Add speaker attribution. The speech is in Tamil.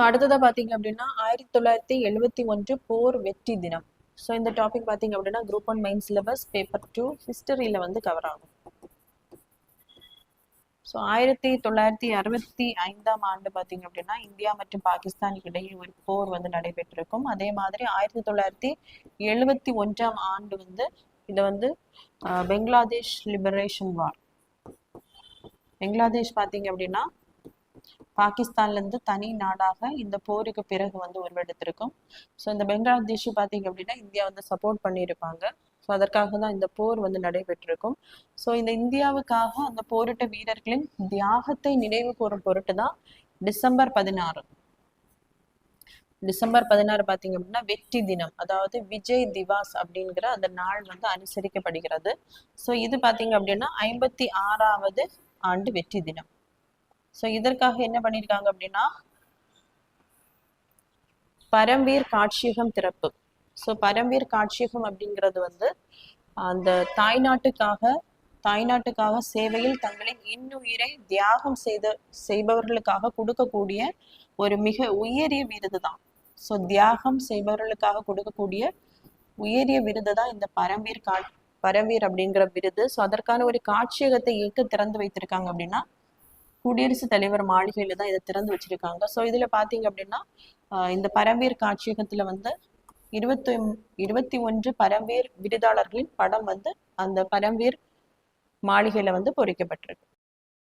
Speaker 1: அடுத்ததா பாத்தீங்க அப்படின்னா 1971 போர் வெற்றி தினம். ஸோ இந்த டாபிக் பாத்தீங்க அப்படின்னா குரூப் 1 மெயின் சிலபஸ் பேப்பர் 2 ஹிஸ்டரியில வந்து கவர் ஆகும். ஸோ 1965ஆம் ஆண்டு பாத்தீங்க அப்படின்னா இந்தியா மற்றும் பாகிஸ்தானுக்கு இடையே ஒரு போர் வந்து நடைபெற்றிருக்கும். அதே மாதிரி 1971ஆம் ஆண்டு வந்து இதை வந்து பெங்களாதேஷ் லிபரேஷன் வார். பெங்களாதேஷ் பாத்தீங்க அப்படின்னா பாகிஸ்தான்ல இருந்து தனி நாடாக இந்த போருக்கு பிறகு வந்து உருவெடுத்திருக்கும். ஸோ இந்த பெங்களாதேஷ் பாத்தீங்க அப்படின்னா இந்தியா வந்து சப்போர்ட் பண்ணியிருப்பாங்க. ஸோ அதற்காக தான் இந்த போர் வந்து நடைபெற்றிருக்கும். ஸோ இந்த இந்தியாவுக்காக அந்த போரிட்ட வீரர்களின் தியாகத்தை நினைவு கூறும் பொருட்டு தான் டிசம்பர் 16 பாத்தீங்க அப்படின்னா வெற்றி தினம், அதாவது விஜய் திவாஸ் அப்படிங்கிற அந்த நாள் வந்து அனுசரிக்கப்படுகிறது. ஸோ இது பாத்தீங்க அப்படின்னா 56வது ஆண்டு வெற்றி தினம். ஸோ இதற்காக என்ன பண்ணியிருக்காங்க அப்படின்னா பரம்வீர் காட்சியகம் திறப்பு. ஸோ பரம்வீர் காட்சியகம் அப்படிங்கிறது வந்து அந்த தாய்நாட்டுக்காக சேவையில் தங்களின் இன்னுயிரை தியாகம் செய்பவர்களுக்காக கொடுக்கக்கூடிய ஒரு மிக உயரிய விருது தான். ஸோ தியாகம் செய்பவர்களுக்காக கொடுக்கக்கூடிய உயரிய விருது தான் இந்த பரம்வீர் அப்படிங்கிற விருது. ஸோ அதற்கான ஒரு காட்சியகத்தை திறந்து வைத்திருக்காங்க அப்படின்னா குடியரசுத் தலைவர் மாளிகையில தான் இதை திறந்து வச்சிருக்காங்க. ஸோ இதுல பாத்தீங்க அப்படின்னா இந்த பரம்வீர் காட்சியகத்துல வந்து 21 பரம்வீர் விருதாளர்களின் படம் வந்து அந்த பரம்வீர் மாளிகையில வந்து பொறிக்கப்பட்டிருக்கு.